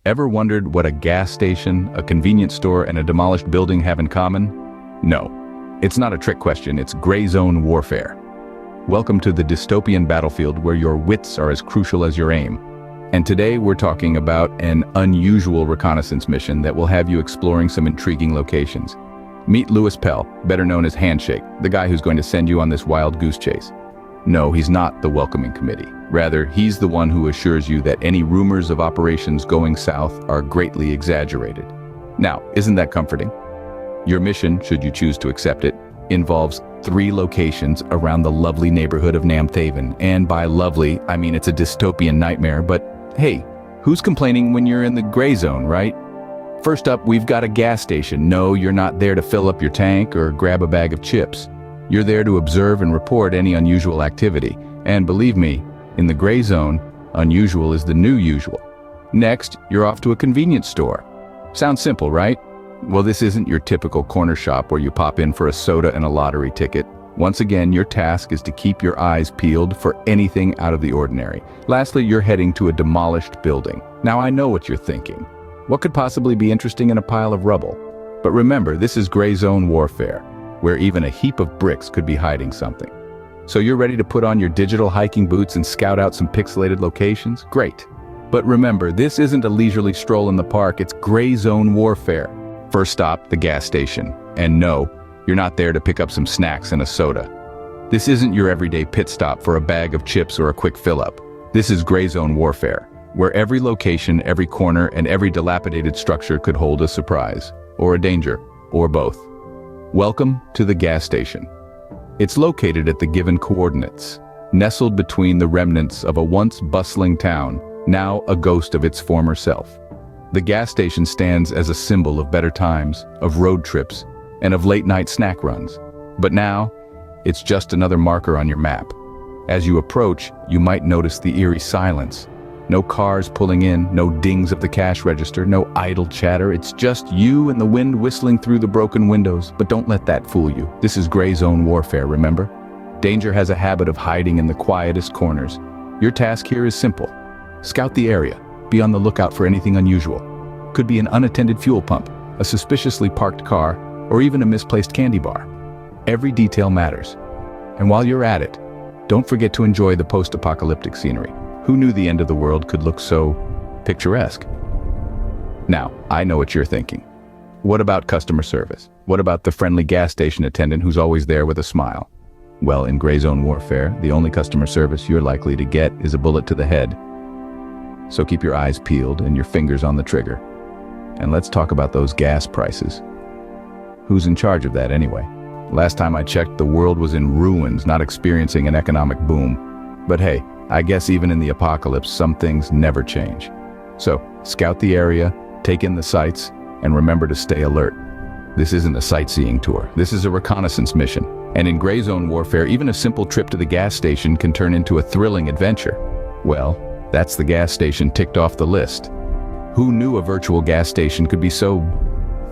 Ever wondered what a gas station, a convenience store, and a demolished building have in common? No, it's not a trick question, it's gray zone warfare. Welcome to the dystopian battlefield where your wits are as crucial as your aim. And today we're talking about an unusual reconnaissance mission that will have you exploring some intriguing locations. Meet Lewis Pell, better known as Handshake, the guy who's going to send you on this wild goose chase. No, he's not the welcoming committee. Rather, he's the one who assures you that any rumors of operations going south are greatly exaggerated. Now, isn't that comforting? Your mission, should you choose to accept it, involves 3 locations around the lovely neighborhood of Namthaven. And by lovely, I mean it's a dystopian nightmare, but hey, who's complaining when you're in the gray zone, right? First up, we've got a gas station. No, you're not there to fill up your tank or grab a bag of chips. You're there to observe and report any unusual activity. And believe me, in the gray zone, unusual is the new usual. Next, you're off to a convenience store. Sounds simple, right? Well, this isn't your typical corner shop where you pop in for a soda and a lottery ticket. Once again, your task is to keep your eyes peeled for anything out of the ordinary. Lastly, you're heading to a demolished building. Now, I know what you're thinking. What could possibly be interesting in a pile of rubble? But remember, this is gray zone warfare, where even a heap of bricks could be hiding something. So you're ready to put on your digital hiking boots and scout out some pixelated locations? Great. But remember, this isn't a leisurely stroll in the park, it's gray zone warfare. First stop, the gas station. And no, you're not there to pick up some snacks and a soda. This isn't your everyday pit stop for a bag of chips or a quick fill-up. This is gray zone warfare, where every location, every corner, and every dilapidated structure could hold a surprise, or a danger, or both. Welcome to the gas station. It's located at the given coordinates, nestled between the remnants of a once bustling town, now a ghost of its former self. The gas station stands as a symbol of better times, of road trips, and of late-night snack runs. But now, it's just another marker on your map. As you approach, you might notice the eerie silence. No cars pulling in, no dings of the cash register, no idle chatter. It's just you and the wind whistling through the broken windows. But don't let that fool you. This is gray zone warfare, remember? Danger has a habit of hiding in the quietest corners. Your task here is simple. Scout the area. Be on the lookout for anything unusual. Could be an unattended fuel pump, a suspiciously parked car, or even a misplaced candy bar. Every detail matters. And while you're at it, don't forget to enjoy the post-apocalyptic scenery. Who knew the end of the world could look so picturesque? Now, I know what you're thinking. What about customer service? What about the friendly gas station attendant who's always there with a smile? Well, in gray zone warfare, the only customer service you're likely to get is a bullet to the head. So keep your eyes peeled and your fingers on the trigger. And let's talk about those gas prices. Who's in charge of that anyway? Last time I checked, the world was in ruins, not experiencing an economic boom. But hey, I guess even in the apocalypse, some things never change. So, scout the area, take in the sights, and remember to stay alert. This isn't a sightseeing tour. This is a reconnaissance mission. And in gray zone warfare, even a simple trip to the gas station can turn into a thrilling adventure. Well, that's the gas station ticked off the list. Who knew a virtual gas station could be so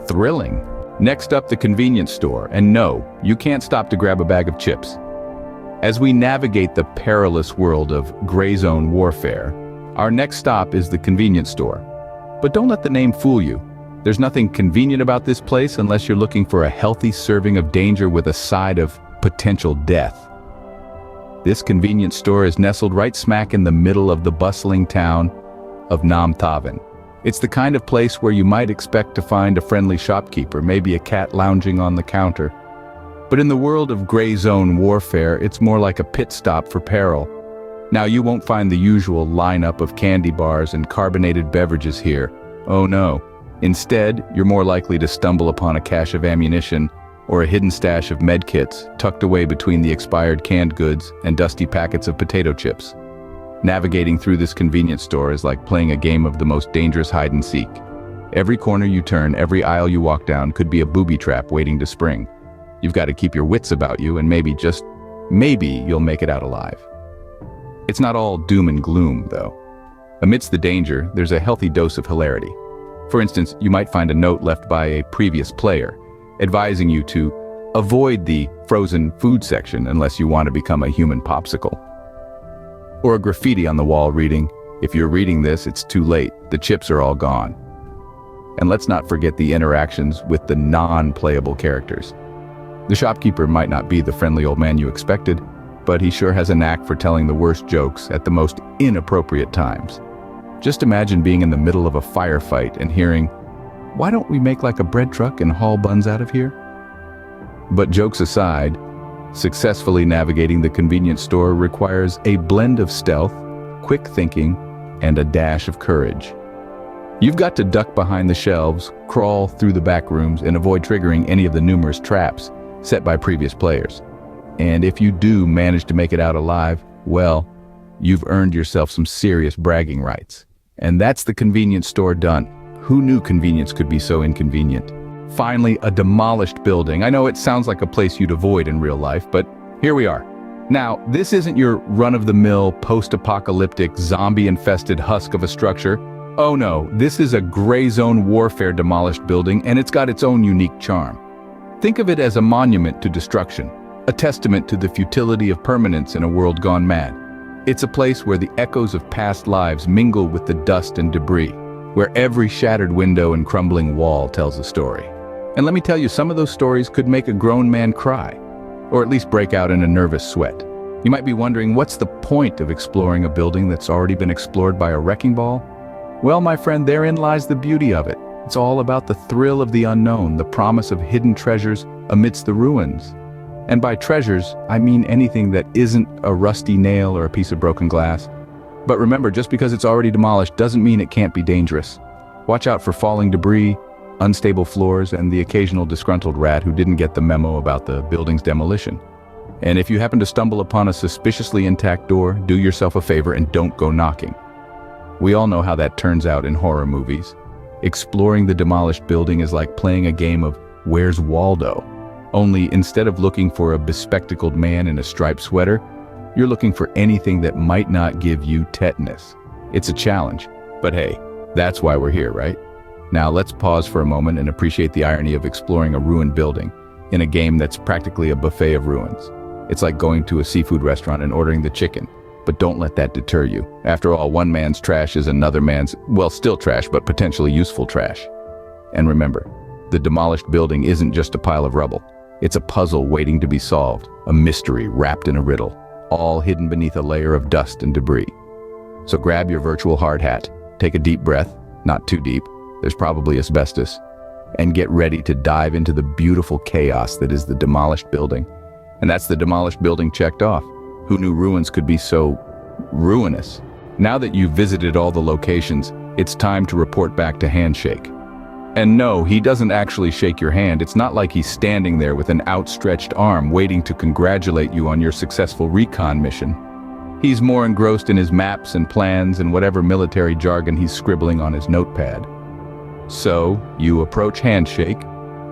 thrilling? Next up, the convenience store. And no, you can't stop to grab a bag of chips. As we navigate the perilous world of gray zone warfare, our next stop is the convenience store. But don't let the name fool you. There's nothing convenient about this place unless you're looking for a healthy serving of danger with a side of potential death. This convenience store is nestled right smack in the middle of the bustling town of Namthaven. It's the kind of place where you might expect to find a friendly shopkeeper, maybe a cat lounging on the counter. But in the world of gray zone warfare, it's more like a pit stop for peril. Now, you won't find the usual lineup of candy bars and carbonated beverages here. Oh no. Instead, you're more likely to stumble upon a cache of ammunition or a hidden stash of medkits tucked away between the expired canned goods and dusty packets of potato chips. Navigating through this convenience store is like playing a game of the most dangerous hide-and-seek. Every corner you turn, every aisle you walk down could be a booby trap waiting to spring. You've got to keep your wits about you and maybe, just maybe, you'll make it out alive. It's not all doom and gloom, though. Amidst the danger, there's a healthy dose of hilarity. For instance, you might find a note left by a previous player, advising you to avoid the frozen food section unless you want to become a human popsicle. Or a graffiti on the wall reading, If you're reading this, it's too late. The chips are all gone. And let's not forget the interactions with the non-playable characters. The shopkeeper might not be the friendly old man you expected, but he sure has a knack for telling the worst jokes at the most inappropriate times. Just imagine being in the middle of a firefight and hearing, "Why don't we make like a bread truck and haul buns out of here?" But jokes aside, successfully navigating the convenience store requires a blend of stealth, quick thinking, and a dash of courage. You've got to duck behind the shelves, crawl through the back rooms, and avoid triggering any of the numerous traps set by previous players. And if you do manage to make it out alive, well, you've earned yourself some serious bragging rights. And that's the convenience store done. Who knew convenience could be so inconvenient? Finally, a demolished building. I know it sounds like a place you'd avoid in real life, but here we are. Now, this isn't your run-of-the-mill, post-apocalyptic, zombie-infested husk of a structure. Oh no, this is a gray zone warfare demolished building, and it's got its own unique charm. Think of it as a monument to destruction, a testament to the futility of permanence in a world gone mad. It's a place where the echoes of past lives mingle with the dust and debris, where every shattered window and crumbling wall tells a story. And let me tell you, some of those stories could make a grown man cry, or at least break out in a nervous sweat. You might be wondering, what's the point of exploring a building that's already been explored by a wrecking ball? Well, my friend, therein lies the beauty of it. It's all about the thrill of the unknown, the promise of hidden treasures amidst the ruins. And by treasures, I mean anything that isn't a rusty nail or a piece of broken glass. But remember, just because it's already demolished doesn't mean it can't be dangerous. Watch out for falling debris, unstable floors, and the occasional disgruntled rat who didn't get the memo about the building's demolition. And if you happen to stumble upon a suspiciously intact door, do yourself a favor and don't go knocking. We all know how that turns out in horror movies. Exploring the demolished building is like playing a game of Where's Waldo? Only instead of looking for a bespectacled man in a striped sweater, you're looking for anything that might not give you tetanus. It's a challenge, but hey, that's why we're here, right? Now let's pause for a moment and appreciate the irony of exploring a ruined building in a game that's practically a buffet of ruins. It's like going to a seafood restaurant and ordering the chicken, but don't let that deter you. After all, one man's trash is another man's, well, still trash, but potentially useful trash. And remember, the demolished building isn't just a pile of rubble. It's a puzzle waiting to be solved, a mystery wrapped in a riddle, all hidden beneath a layer of dust and debris. So grab your virtual hard hat, take a deep breath, not too deep, there's probably asbestos, and get ready to dive into the beautiful chaos that is the demolished building. And that's the demolished building checked off. Who knew ruins could be so ruinous? Now that you've visited all the locations, it's time to report back to Handshake. And no, he doesn't actually shake your hand. It's not like he's standing there with an outstretched arm waiting to congratulate you on your successful recon mission. He's more engrossed in his maps and plans and whatever military jargon he's scribbling on his notepad. So, you approach Handshake,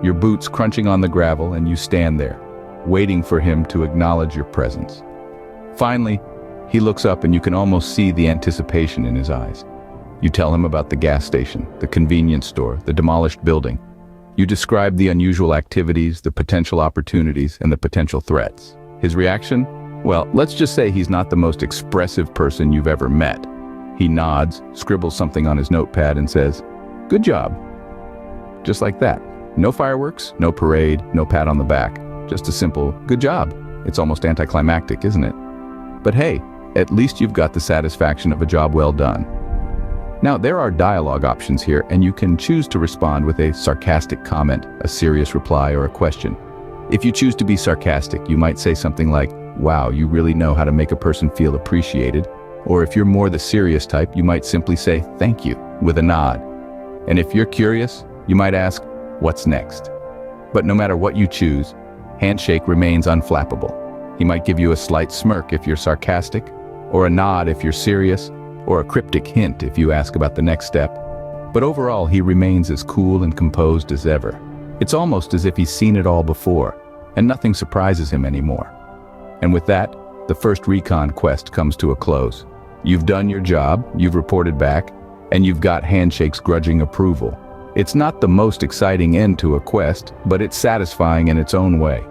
your boots crunching on the gravel, and you stand there, waiting for him to acknowledge your presence. Finally, he looks up and you can almost see the anticipation in his eyes. You tell him about the gas station, the convenience store, the demolished building. You describe the unusual activities, the potential opportunities, and the potential threats. His reaction? Well, let's just say he's not the most expressive person you've ever met. He nods, scribbles something on his notepad, and says, "Good job." Just like that. No fireworks, no parade, no pat on the back. Just a simple, "Good job." It's almost anticlimactic, isn't it? But hey, at least you've got the satisfaction of a job well done. Now, there are dialogue options here, and you can choose to respond with a sarcastic comment, a serious reply, or a question. If you choose to be sarcastic, you might say something like, "Wow, you really know how to make a person feel appreciated." Or if you're more the serious type, you might simply say, "Thank you," with a nod. And if you're curious, you might ask, "What's next?" But no matter what you choose, Handshake remains unflappable. He might give you a slight smirk if you're sarcastic, or a nod if you're serious, or a cryptic hint if you ask about the next step. But overall, he remains as cool and composed as ever. It's almost as if he's seen it all before, and nothing surprises him anymore. And with that, the first recon quest comes to a close. You've done your job, you've reported back, and you've got Handshake's grudging approval. It's not the most exciting end to a quest, but it's satisfying in its own way.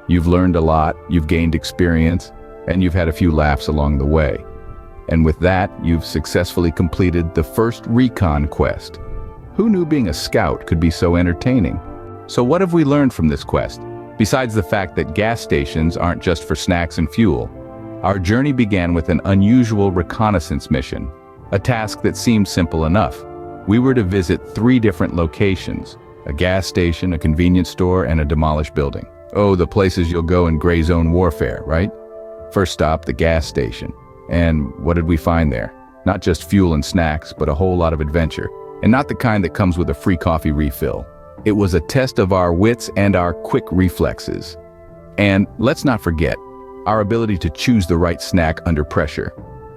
You've learned a lot, you've gained experience, and you've had a few laughs along the way. And with that, you've successfully completed the first Recon quest. Who knew being a scout could be so entertaining? So what have we learned from this quest? Besides the fact that gas stations aren't just for snacks and fuel, our journey began with an unusual reconnaissance mission, a task that seemed simple enough. We were to visit 3 different locations: a gas station, a convenience store, and a demolished building. Oh, the places you'll go in gray zone warfare, right? First stop, the gas station. And what did we find there? Not just fuel and snacks, but a whole lot of adventure. And not the kind that comes with a free coffee refill. It was a test of our wits and our quick reflexes. And let's not forget, our ability to choose the right snack under pressure.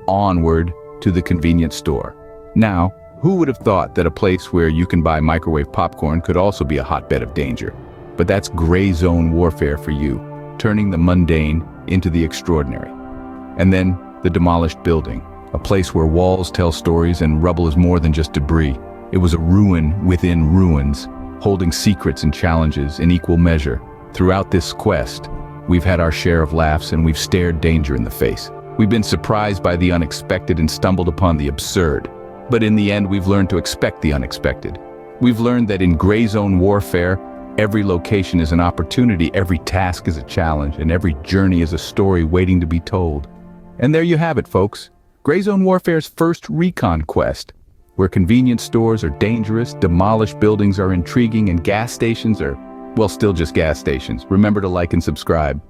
Onward to the convenience store. Now, who would have thought that a place where you can buy microwave popcorn could also be a hotbed of danger? But that's gray zone warfare for you, turning the mundane into the extraordinary. And then the demolished building, a place where walls tell stories and rubble is more than just debris. It was a ruin within ruins, holding secrets and challenges in equal measure. Throughout this quest, we've had our share of laughs and we've stared danger in the face. We've been surprised by the unexpected and stumbled upon the absurd. But in the end, we've learned to expect the unexpected. We've learned that in gray zone warfare, every location is an opportunity, every task is a challenge, and every journey is a story waiting to be told. And there you have it, folks. Gray zone warfare's first Recon quest, where convenience stores are dangerous, demolished buildings are intriguing, and gas stations are, well, still just gas stations. Remember to like and subscribe.